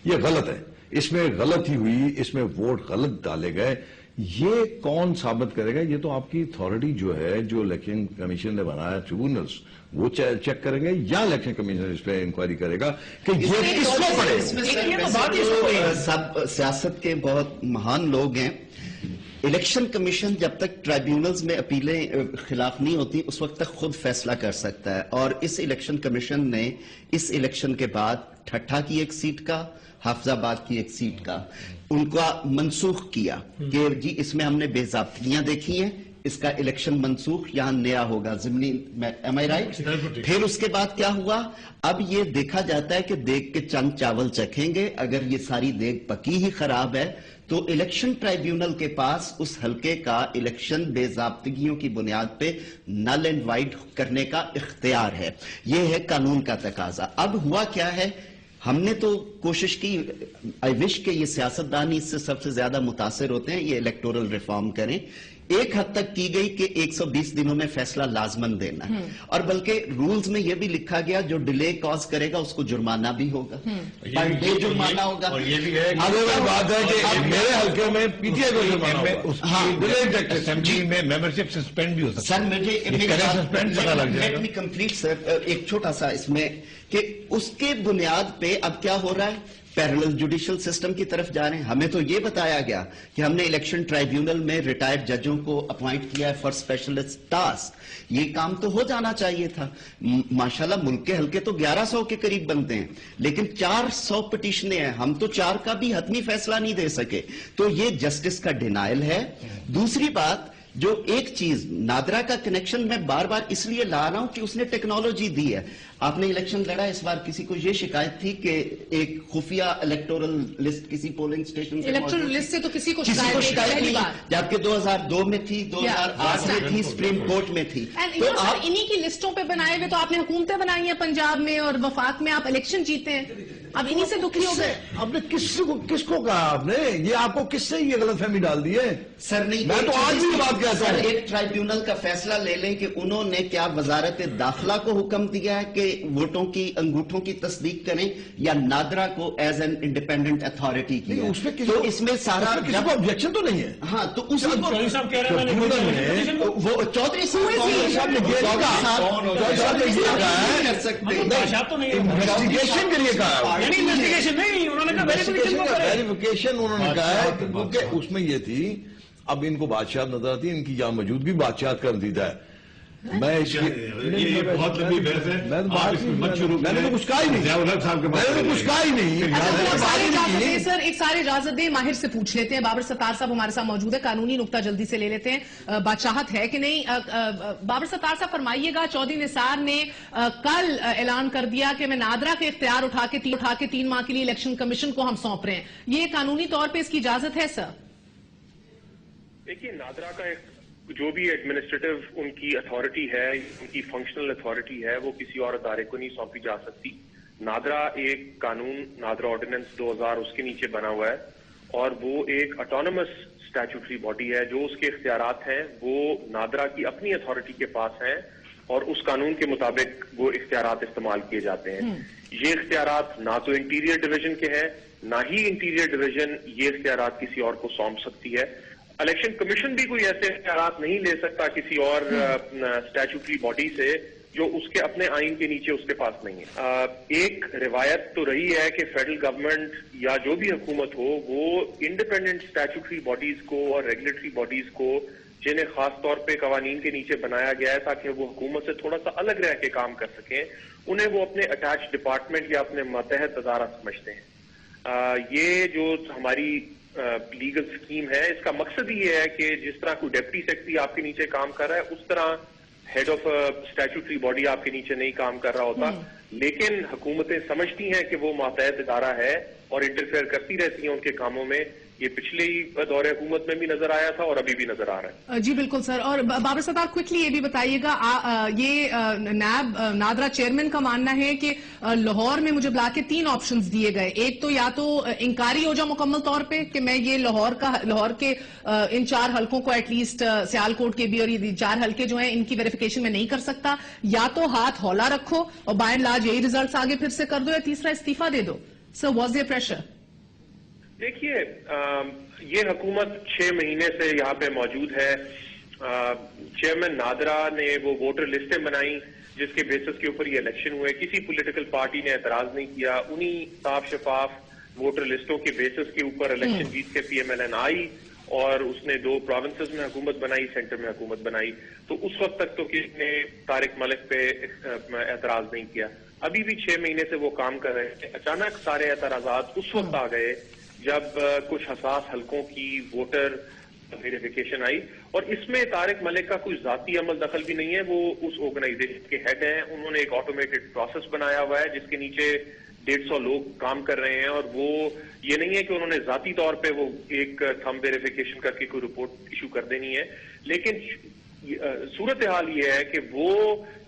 یہ غلط ہے, اس میں غلطی ہوئی, اس میں ووٹ غلط ڈالے گئے, یہ کون ثابت کرے گا؟ یہ تو آپ کی اتھارٹی جو ہے, جو الیکشن کمیشن نے بنایا ٹریبیونلز, وہ چیک کریں گے, یا الیکشن کمیشن اس پہ انکوائری کرے گا کہ یہ کس کو پڑے. سب سیاست کے بہت مہان لوگ ہیں. الیکشن کمیشن جب تک ٹرائیبیونلز میں اپیلیں خلاف نہیں ہوتی اس وقت تک خود فیصلہ کر سکتا ہے. اور اس الیکشن کمیشن نے اس الیکشن کے بعد ٹھٹھا کی ایک سیٹ کا, حافظ آباد کی ایک سیٹ کا ان کا منسوخ کیا کہ جی اس میں ہم نے بے ضابطگیاں دیکھی ہیں, اس کا الیکشن منسوخ, یہاں نیا ہوگا ضمنی. ایم آئی رائٹ؟ پھر اس کے بعد کیا ہوا, اب یہ دیکھا جاتا ہے کہ دیگ کے چند چاول چکھیں گے, اگر یہ ساری دیگ پکی ہی خراب ہے تو الیکشن ٹرائیبیونل کے پاس اس حلقے کا الیکشن بے ضابطگیوں کی بنیاد پہ نل اینڈ وائڈ کرنے کا اختیار ہے. یہ ہے قانون کا تقاضا. اب ہوا کیا ہے, ہم نے تو کوشش کی, آئی وش کہ یہ سیاستدان اس سے سب سے زیادہ متاثر ہوتے ہیں, یہ الیکٹورل ریفارم کریں. ایک حد تک کی گئی کہ 120 دنوں میں فیصلہ لازمن دینا ہے, اور بلکہ رولز میں یہ بھی لکھا گیا جو ڈیلے کاز کرے گا اس کو جرمانہ بھی ہوگا, پر ڈے جرمانہ ہوگا. اور یہ بھی ہے بات ہے کہ میرے حلقے میں پی ٹی آئی کو اسمبلی میں ممبرشپ سسپینڈ بھی ہو سکتا ہے. سر مجھے کمپلیٹ سر ایک چھوٹا سا اس میں کہ اس کے بنیاد پہ اب کیا ہو رہا ہے, پیرلل جوڈیشل سسٹم کی طرف جا رہے ہیں. ہمیں تو یہ بتایا گیا کہ ہم نے الیکشن ٹرائیبیونل میں ریٹائرڈ ججوں کو اپوائنٹ کیا ہے فار اسپیشلسٹ ٹاسک. یہ کام تو ہو جانا چاہیے تھا. ماشاءاللہ ملک کے حلقے تو 1100 کے قریب بنتے ہیں, لیکن 400 پٹیشنیں ہیں, ہم تو 4 کا بھی حتمی فیصلہ نہیں دے سکے. تو یہ جسٹس کا ڈینائل ہے. دوسری بات, جو ایک چیز نادرا کا کنیکشن میں بار بار اس لیے لا رہا ہوں کہ اس نے ٹیکنالوجی دی ہے. آپ نے الیکشن لڑا, اس بار کسی کو یہ شکایت تھی کہ ایک خفیہ الیکٹورل لسٹ کسی پولنگ اسٹیشن سے, الیکٹورل لسٹ سے تو کسی کو شکایت نہیں, جبکہ 2002 میں تھی, 2008 میں تھی, سپریم کورٹ میں تھی. تو آپ انہی کی لسٹوں پہ بنائے ہوئے, تو آپ نے حکومتیں بنائی ہیں پنجاب میں اور وفاق میں, آپ الیکشن جیتے ہیں, اب انہی سے دکھی ہو گئے. آپ نے کس کو کہا, آپ نے یہ آپ کو کس سے یہ غلط فہمی ڈال دی ہے؟ سر نہیں, میں تو آج بھی بات کہتا ہوں, ایک ٹرائیبیونل کا فیصلہ لے لیں کہ انہوں نے کیا وزارت داخلہ کو حکم دیا ہے کہ ووٹوں کی انگوٹھوں کی تصدیق کریں, یا نادرا کو ایز این انڈیپینڈنٹ اتھارٹی کی, تو اس میں سارا کسی کو آبجیکشن تو نہیں ہے. ہاں, تو اس کو چودھری صاحب کہہ رہے ہیں, وہ چودھری صاحب نے کر سکتے انویسٹیگیشن کے لیے کہا, ویریفیکیشن انہوں نے کہا ہے, کیونکہ اس میں یہ تھی, اب ان کو بادشاہت نظر آتی ہے, ان کی یہاں موجودگی بادشاہت کا نتیجہ ہے. میں یہ بہت لمبی بحث ہے. میں نے تو کچھ کہا ہی نہیں. میں نے تو کچھ کہا ہی نہیں. سر ایک سارے اجازت دیں, ماہر سے پوچھ لیتے ہیں. بابر ستار صاحب ہمارے ساتھ موجود ہے, قانونی نقطہ جلدی سے لے لیتے ہیں. بادشاہت ہے کہ نہیں؟ بابر ستار صاحب فرمائیے گا, چودھری نثار نے کل اعلان کر دیا کہ میں نادرا کے اختیار اٹھا کے 3 ماہ کے لیے الیکشن کمیشن کو ہم سونپ رہے ہیں. یہ قانونی طور پہ اس کی اجازت ہے سر؟ دیکھیے, نادرا کا جو بھی ایڈمنسٹریٹو ان کی اتھارٹی ہے, ان کی فنکشنل اتھارٹی ہے, وہ کسی اور ادارے کو نہیں سونپی جا سکتی. نادرا ایک قانون, نادرا آرڈیننس 2000 اس کے نیچے بنا ہوا ہے, اور وہ ایک اٹانومس اسٹیچوٹری باڈی ہے. جو اس کے اختیارات ہیں وہ نادرا کی اپنی اتھارٹی کے پاس ہیں, اور اس قانون کے مطابق وہ اختیارات استعمال کیے جاتے ہیں. یہ اختیارات نہ تو انٹیریئر ڈویژن کے ہیں, نہ ہی انٹیریئر ڈویژن یہ اختیارات کسی اور کو سونپ سکتی ہے. الیکشن کمیشن بھی کوئی ایسے اختیارات نہیں لے سکتا کسی اور اسٹیچوٹری باڈی سے جو اس کے اپنے آئین کے نیچے اس کے پاس نہیں ہے. ایک روایت تو رہی ہے کہ فیڈرل گورنمنٹ یا جو بھی حکومت ہو, وہ انڈیپینڈنٹ اسٹیچوٹری باڈیز کو اور ریگولیٹری باڈیز کو, جنہیں خاص طور پہ قوانین کے نیچے بنایا گیا ہے تاکہ وہ حکومت سے تھوڑا سا الگ رہ کے کام کر سکیں, انہیں وہ اپنے اٹیچ ڈپارٹمنٹ یا اپنے ماتحت ادارہ سمجھتے ہیں. یہ جو ہماری لیگل سکیم ہے, اس کا مقصد یہ ہے کہ جس طرح کوئی ڈپٹی سیکرٹری آپ کے نیچے کام کر رہا ہے, اس طرح ہیڈ آف اسٹیچوٹری باڈی آپ کے نیچے نہیں کام کر رہا ہوتا. لیکن حکومتیں سمجھتی ہیں کہ وہ ماتحت ادارہ ہے اور انٹرفیئر کرتی رہتی ہیں ان کے کاموں میں. یہ پچھلے دور حکومت میں بھی نظر آیا تھا اور ابھی بھی نظر آ رہا ہے. جی بالکل سر. اور بابر ستار کوئکلی یہ بھی بتائیے گا, یہ نیب نادرا چیئرمین کا ماننا ہے کہ لاہور میں مجھے بلا کے 3 آپشنز دیے گئے. ایک تو یا تو انکاری ہو جاؤ مکمل طور پہ کہ میں یہ لاہور کے ان 4 حلقوں کو ایٹ لیسٹ سیال کوٹ کے بھی, اور یہ 4 حلقے جو ہیں ان کی ویریفیکیشن میں نہیں کر سکتا, یا تو ہاتھ ہولا رکھو اور بائی اینڈ لارج یہی ریزلٹس آگے پھر سے کر دو, یا تیسرا استعفیٰ دے دو. سر واز دیئر پریشر؟ دیکھیے, یہ حکومت 6 مہینے سے یہاں پہ موجود ہے. چیئرمین نادرا نے وہ ووٹر لسٹیں بنائی جس کے بیسس کے اوپر یہ الیکشن ہوئے. کسی پولیٹیکل پارٹی نے اعتراض نہیں کیا. انہی صاف شفاف ووٹر لسٹوں کے بیسس کے اوپر الیکشن جیت کے پی ایم ایل این آئی, اور اس نے 2 پروونسز میں حکومت بنائی, سینٹر میں حکومت بنائی. تو اس وقت تک تو کسی نے طارق ملک پہ اعتراض نہیں کیا. ابھی بھی 6 مہینے سے وہ کام کر رہے ہیں. اچانک سارے اعتراضات اس وقت آ گئے جب کچھ حساس حلقوں کی ووٹر ویریفیکیشن آئی, اور اس میں طارق ملک کا کوئی ذاتی عمل دخل بھی نہیں ہے. وہ اس آرگنائزیشن کے ہیڈ ہیں. انہوں نے ایک آٹومیٹڈ پروسیس بنایا ہوا ہے جس کے نیچے 150 لوگ کام کر رہے ہیں, اور وہ یہ نہیں ہے کہ انہوں نے ذاتی طور پہ وہ ایک تھم ویریفیکیشن کر کے کوئی رپورٹ ایشو کر دینی ہے. لیکن صورتحال یہ ہے کہ وہ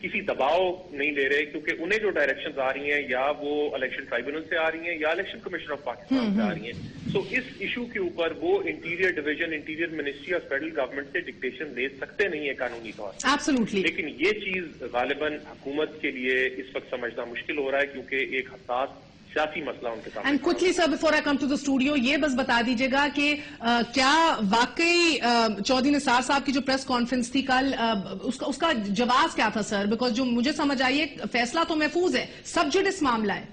کسی دباؤ نہیں لے رہے, کیونکہ انہیں جو ڈائریکشنز آ رہی ہیں یا وہ الیکشن ٹرائبونل سے آ رہی ہیں یا الیکشن کمیشن آف پاکستان سے آ رہی ہیں. سو اس ایشو کے اوپر وہ انٹیریئر ڈویژن, انٹیریئر منسٹری اور فیڈرل گورنمنٹ سے ڈکٹیشن لے سکتے نہیں ہے قانونی طور پر. Absolutely. لیکن یہ چیز غالباً حکومت کے لیے اس وقت سمجھنا مشکل ہو رہا ہے, کیونکہ ایک حساس سیاسی مسئلہ ان کے سامنے. And quickly sir before I come to the studio, یہ بس بتا دیجیے گا کہ کیا واقعی چودھری نثار صاحب کی جو پریس کانفرنس تھی کل, اس کا جواز کیا تھا سر؟ بیکاز جو مجھے سمجھ آئیے فیصلہ تو محفوظ ہے, سبجوڈس معاملہ ہے.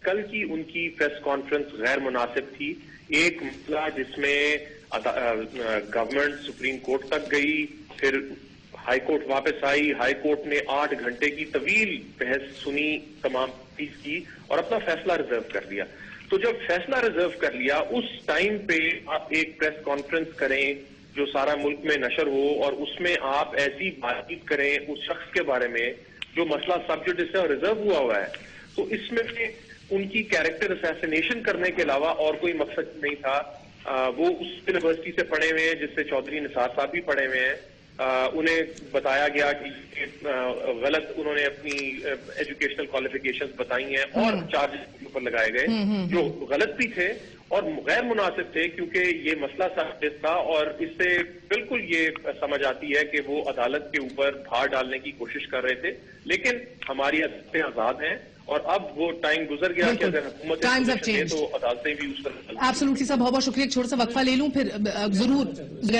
کل کی ان کی پریس کانفرنس غیر مناسب تھی. ایک مسئلہ جس میں گورنمنٹ سپریم کورٹ تک گئی, پھر ہائی کورٹ واپس آئی. ہائی کورٹ نے 8 گھنٹے کی طویل بحث سنی, تمام چیز کی, اور اپنا فیصلہ ریزرو کر لیا. تو جب فیصلہ ریزرو کر لیا, اس ٹائم پہ آپ ایک پریس کانفرنس کریں جو سارا ملک میں نشر ہو, اور اس میں آپ ایسی بات چیت کریں اس شخص کے بارے میں جو مسئلہ سبجوڈس ہے اور ریزرو ہوا ہے. تو اس میں ان کی کیریکٹر اسیسینیشن کرنے کے علاوہ اور کوئی مقصد نہیں تھا. وہ اس یونیورسٹی سے پڑھے ہوئے ہیں جس سے چودھری نثار صاحب بھی پڑھے ہوئے ہیں. انہیں بتایا گیا کہ غلط انہوں نے اپنی ایجوکیشنل کوالیفیکیشنز بتائی ہیں, اور چارجز کے اوپر لگائے گئے جو غلط بھی تھے اور غیر مناسب تھے, کیونکہ یہ مسئلہ سخت تھا. اور اس سے بالکل یہ سمجھ آتی ہے کہ وہ عدالت کے اوپر بھار ڈالنے کی کوشش کر رہے تھے. لیکن ہماری عدالتیں آزاد ہیں, اور اب وہ ٹائم گزر گیا کہ اگر حکومت تو عدالتیں بھی اس پر. ایبسولوٹلی صاحب, بہت شکریہ. ایک چھوٹا سا وقفہ لے لوں پھر ضرور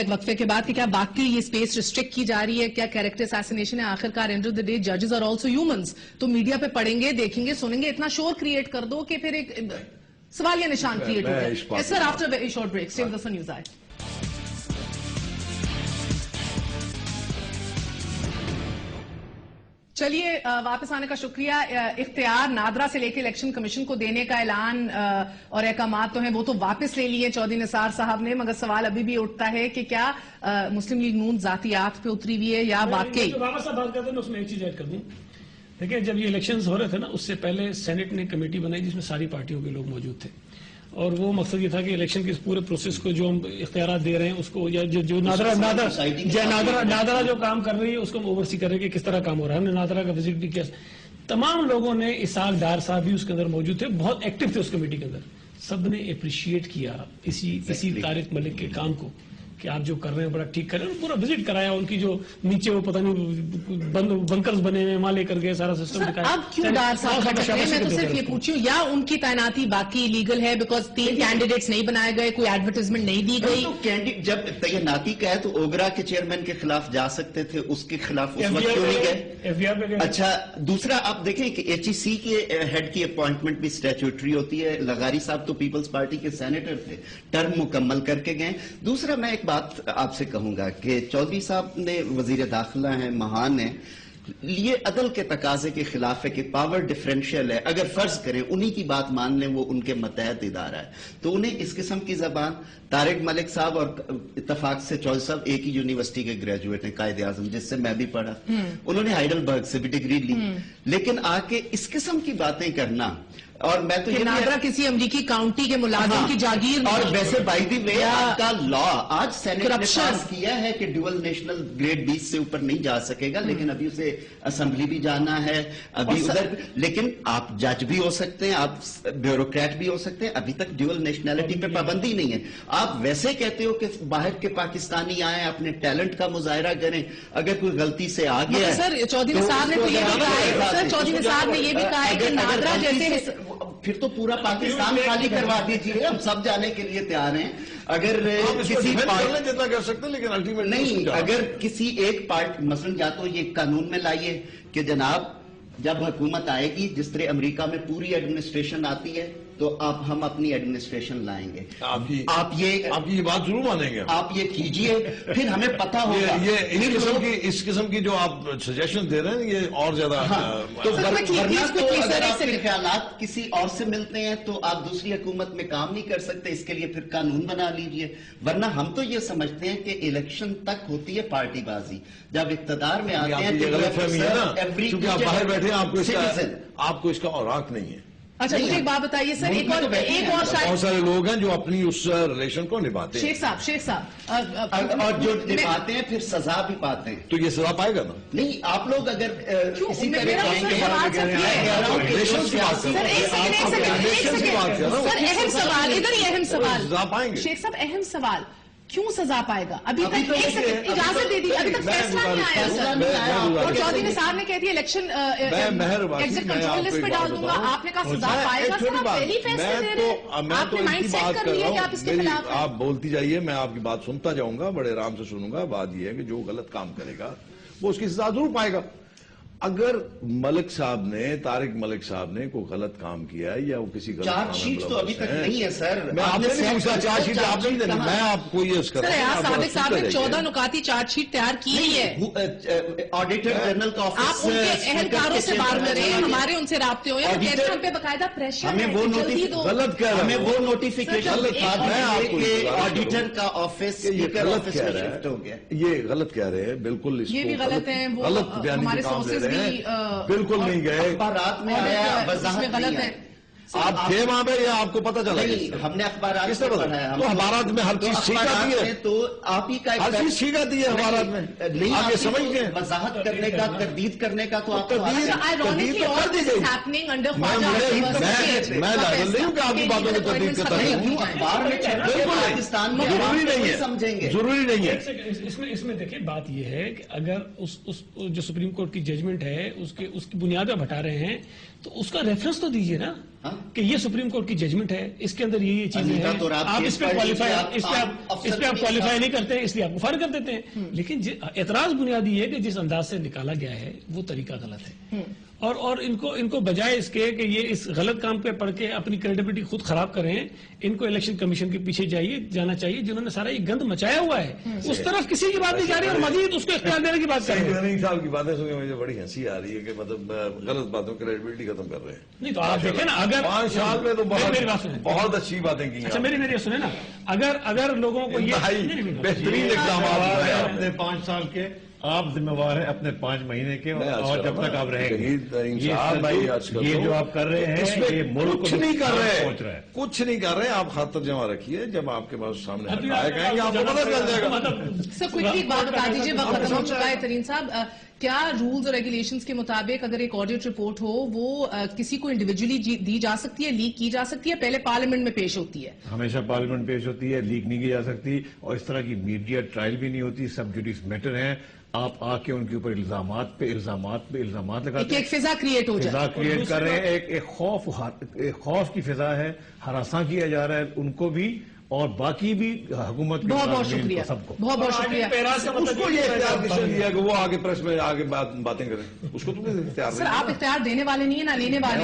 وقفے کے بعد کہ کیا باقی یہ اسپیس ریسٹرکٹ کی جا رہی ہے, کیا کیریکٹر اسیسینیشن ہے. آخر car and of the day ججز آر آلسو ہیومنز, تو میڈیا پہ پڑھیں گے, دیکھیں گے, سنیں گے, اتنا شور کریٹ کر دو کہ پھر ایک سوالیہ نشان کریٹ ہو جائے. Sir after very short break, stay with us on news I. چلیے واپس آنے کا شکریہ. اختیار نادرا سے لے کے الیکشن کمیشن کو دینے کا اعلان اور احکامات تو ہیں وہ تو واپس لے لیے چودھری نثار صاحب نے, مگر سوال ابھی بھی اٹھتا ہے کہ کیا مسلم لیگ نون ذاتیات پہ اتری ہوئی ہے یا واقعی. واپس آپ بات کرتے ہیں, میں اس میں ایک چیز ایڈ کر دوں. دیکھیں جب یہ الیکشنز ہو رہے تھے نا, اس سے پہلے سینٹ نے کمیٹی بنائی جس میں ساری پارٹیوں کے لوگ موجود تھے, اور وہ مقصد یہ تھا کہ الیکشن کے اس پورے پروسیس کو جو ہم اختیارات دے رہے ہیں اس کو, یا جو نادرا جو کام کر رہی ہے اس کو ہم اوورسی کر رہے ہیں کہ کس طرح کام ہو رہا ہے. ہم نے نادرا کا وزٹ بھی کیا. تمام لوگوں نے, اسحاق ڈار صاحب بھی اس کے اندر موجود تھے, بہت ایکٹیو تھے اس کمیٹی کے اندر. سب نے اپریشیٹ کیا اسی طارق ملک کے کام کو کہ آپ جو کر رہے ہیں بڑا ٹھیک کر رہے ہیں. پورا وزٹ کرایا ان کی, جو نیچے وہ پتہ نہیں بنکرز بنے ہوئے وہاں لے کر گئے, سارا سسٹم دکھایا. اب کیوں ڈار صاحب میں تو صرف یہ پوچھوں, یا ان کی تعیناتی باقی لیگل ہے بیکاز 3 کینڈیڈیٹس نہیں بنائے گئے, کوئی ایڈورٹائزمنٹ نہیں دی گئی. جب تعیناتی کا ہے تو اوگرا کے چیئرمین کے خلاف جا سکتے تھے, اس کے خلاف اس وقت کیوں نہیں گئے؟ اچھا, دوسرا آپ دیکھیں کہ ایچ ای سی کے ہیڈ کی اپوائنٹمنٹ بھی اسٹیچوٹری ہوتی ہے. لغاری صاحب تو پیپلز پارٹی کے سینیٹر تھے, ٹرم مکمل کر کے گئے. دوسرا میں ایک بات آپ سے کہوں گا کہ چودھری صاحب نے وزیر داخلہ ہیں, مہان ہیں, یہ عدل کے تقاضے کے خلاف ہے کہ پاور ڈفرینشیل ہے. اگر فرض کریں انہی کی بات مان لیں, وہ ان کے متحد ادارہ ہے, تو انہیں اس قسم کی زبان. طارق ملک صاحب اور اتفاق سے چودھری صاحب ایک ہی یونیورسٹی کے گریجویٹ ہیں, قائد اعظم, جس سے میں بھی پڑھا. انہوں نے ہائیڈلبرگ سے بھی ڈگری لی, لیکن آ کے اس قسم کی باتیں کرنا, اور میں تو یہ نادرا کسی امریکی کاؤنٹی کے ملازم کی جاگیر. اور ویسے بائی دی وے آپ کا لا آج سینٹ نے پاس کیا ہے کہ ڈیول نیشنل گریڈ 20 سے اوپر نہیں جا سکے گا, لیکن ابھی اسے اسمبلی بھی جانا ہے, ابھی ادھر. لیکن آپ جج بھی ہو سکتے ہیں, آپ بیوروکریٹ بھی ہو سکتے ہیں. ابھی تک ڈیول نیشنلٹی پہ پابندی نہیں ہے. آپ ویسے کہتے ہو کہ باہر کے پاکستانی آئیں, اپنے ٹیلنٹ کا مظاہرہ کریں, اگر کوئی غلطی سے آ گیا ہے. سر چودھری نثار نے تو یہ بھی کہا ہے, سر چودھری نثار نے یہ بھی کہا ہے کہ نادرا جیسے, پھر تو پورا پاکستان خالی کروا دیجیے, ہم سب جانے کے لیے تیار ہیں. اگر کسی جتنا کر سکتے ہیں, لیکن الٹیمیٹ نہیں, اگر کسی ایک پارٹ, مثلا یا تو یہ قانون میں لائیے کہ جناب جب حکومت آئے گی, جس طرح امریکہ میں پوری ایڈمنسٹریشن آتی ہے, تو ہم اپنی ایڈمنسٹریشن لائیں گے. آپ یہ بات ضرور مانیں گے, آپ یہ کیجئے, پھر ہمیں پتہ ہوگا. اس قسم کی جو آپ سجیشن دے رہے ہیں یہ اور زیادہ. تو ورنہ تو اگر آپ کے خیالات کسی اور سے ملتے ہیں تو آپ دوسری حکومت میں کام نہیں کر سکتے, اس کے لیے پھر قانون بنا لیجئے. ورنہ ہم تو یہ سمجھتے ہیں کہ الیکشن تک ہوتی ہے پارٹی بازی, جب اقتدار میں آتے ہیں تو غلط فہمی ہے نا, کیونکہ آپ باہر بیٹھے ہیں, آپ کو اس کا اوراق نہیں ہے. اچھا مجھے ایک بات بتائیے سر, ایک اور بہت سارے لوگ ہیں جو اپنی اس ریلیشن کو نبھاتے ہیں. شیخ صاحب اور جو نبھاتے ہیں پھر سزا بھی پاتے ہیں. تو یہ سزا پائے گا نا؟ نہیں, آپ لوگ اگر اسی طرح کہیں گے. اہم سوال, ادھر ہی اہم سوال, سزا پائیں گے. شیخ صاحب اہم سوال, کیوں سزا پائے گا؟ ابھی تک اجازت دے دی, ابھی تک فیصلہ نہیں آیا. اور چودھری نثار نے کہہ دیا الیکشن ایگزٹ کنٹرول لسٹ پہ ڈال دوں گا, آپ نے کہا سزا پائے گا. سر آپ پہلی فیصلے دے رہے ہیں, آپ نے مائنڈ سیٹ کر لیا کہ آپ اس کے خلاف ہیں. آپ بولتی جائیے, میں آپ کی بات سنتا جاؤں گا, بڑے آرام سے سنوں گا. بات یہ ہے کہ جو غلط کام کرے گا وہ اس کی سزا ضرور پائے گا. اگر ملک صاحب نے, طارق ملک صاحب نے کوئی غلط کام کیا ہے یا وہ کسی غلط چارج شیٹ تو ابھی تک نہیں ہے سر. میں آپ نے نہیں پوچھا چارج شیٹ آپ نہیں دینی, میں آپ کو یہ سر صادق صاحب نے 14 نکاتی چارج شیٹ تیار کی ہے. آڈیٹر جنرل کا آفس, آپ ان کے اہلکاروں سے بات کریں, ہمارے ان سے رابطے ہوئے, ہم پہ باقاعدہ پریشر ہے. غلط کہہ رہے ہیں, ہمیں وہ نوٹیفیکیشن آڈیٹر کا آفس شفٹ ہو گیا. یہ غلط کہہ رہے ہیں, بالکل یہ بھی غلط ہے, غلط بیانی کام دے رہے ہیں, بالکل نہیں گئے. اخبارات میں آیا, وضاحت غلط ہے. آپ تھے وہاں پہ یا آپ کو پتا چلا؟ ہم نے اخبارات کس طرح پڑھایا؟ تو اخبارات میں ہر چیز ٹھیک آتی ہے, تو آپ ہی کا ہر چیز ٹھیک آتی ہے اخبارات میں. آپ یہ سمجھ گئے, وضاحت کرنے کا, تردید کرنے کا تو آپ کو میں لاحظ نہیں ہوں کہ آپ کی باتوں میں تردید کرتا ہوں. اخبار میں پاکستان میں ضروری نہیں ہے, سمجھیں گے, ضروری نہیں ہے. اس میں دیکھیں بات یہ ہے کہ اگر جو سپریم کورٹ کی ججمنٹ ہے اس کی بنیاد پہ ہٹا رہے ہیں تو اس کا ریفرنس تو دیجئے نا کہ یہ سپریم کورٹ کی ججمنٹ ہے, اس کے اندر یہ چیزیں ہیں, آپ اس پہ کوالیفائی نہیں کرتے اس لیے آپ کو فارغ کر دیتے ہیں. لیکن اعتراض بنیادی ہے کہ جس انداز سے نکالا گیا ہے وہ طریقہ غلط ہے. اور ان کو بجائے اس کے کہ یہ اس غلط کام پہ پڑھ کے اپنی کریڈیبلٹی خود خراب کریں، ان کو الیکشن کمیشن کے پیچھے جانا چاہیے جنہوں نے سارا یہ گند مچایا ہوا ہے. اس طرف کسی کی بات نہیں جا رہی اور مزید اس کو اختیار دینے کی بات کر رہے ہیں. صاحب کی باتیں سن کے مجھے بڑی ہنسی آ رہی ہے کہ مطلب غلط باتوں کی کریڈیبلٹی ختم کر رہے ہیں. نہیں تو آپ دیکھیں نا، اگر 5 سال میں تو بہت اچھی باتیں کی. اچھا میری سنیں نا، اگر لوگوں کو یہ بہترین اقدامات اپنے 5 سال کے آپ ذمہ وار ہیں اپنے 5 مہینے کے، اور جب تک آپ رہیں گے یہ جو آپ کر رہے ہیں یہ ملک کچھ نہیں کر رہے، کچھ نہیں کر رہے. آپ خاطر جمع رکھیے، جب آپ کے پاس سامنے آئے گا آپ کو پتہ چل جائے گا. سر کوئکلی ایک بات بتا دیجیے، وقت ختم ہو چکا ہے. ترین صاحب، کیا رولز اور ریگولیشنز کے مطابق اگر ایک آڈیٹ رپورٹ ہو وہ کسی کو انڈیویجولی دی جا سکتی ہے، لیک کی جا سکتی ہے، پہلے پارلیمنٹ میں پیش ہوتی ہے؟ ہمیشہ پارلیمنٹ پیش ہوتی ہے، لیک نہیں کی جا سکتی. اور اس طرح کی میڈیا ٹرائل بھی نہیں ہوتی. سب جوڈیس میٹر ہیں. آپ آ کے ان کے اوپر الزامات پہ لگاتے ہیں، ایک فضا کریٹ ہو جائے، فضا کریٹ کر رہے ہیں. ایک خوف کی فضا ہے، ہراساں کیا جا رہا ہے ان کو بھی اور باقی بھی حکومت کے بہت بہت شکریہ، سب کو. بہت بہت شکریہ. اس کو یہ اختیار کس نے دیا کہ وہ آگے پریس میں آگے باتیں کریں؟ اس کو تم نے اختیار سر آپ اختیار دینے والے نہیں ہیں نہ لینے والے.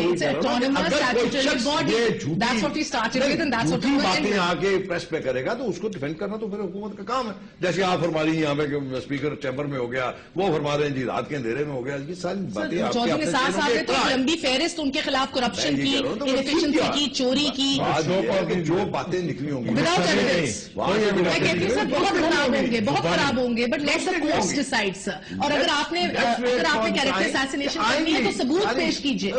باتیں آ کے پریس پہ کرے گا تو اس کو ڈیفینڈ کرنا تو پھر حکومت کا کام ہے. جیسے آپ فرما رہی ہیں یہاں پہ کہ اسپیکر چیمبر میں ہو گیا، وہ فرما رہے ہیں جی رات کے اندھیرے میں ہو گیا. یہ ساری باتیں چودھری نثار صاحب نے تو لمبی فہرست ان کے خلاف کرپشن کی، انیفیشنسی کی، چوری کی، جو باتیں نکلی ہوں گی میں کہتی ہوں سر بہت خراب ہوں گے but let's the courts decide sir. اور اگر آپ نے کیریکٹر اساسینیشن کرنی ہے تو ثبوت پیش کیجیے.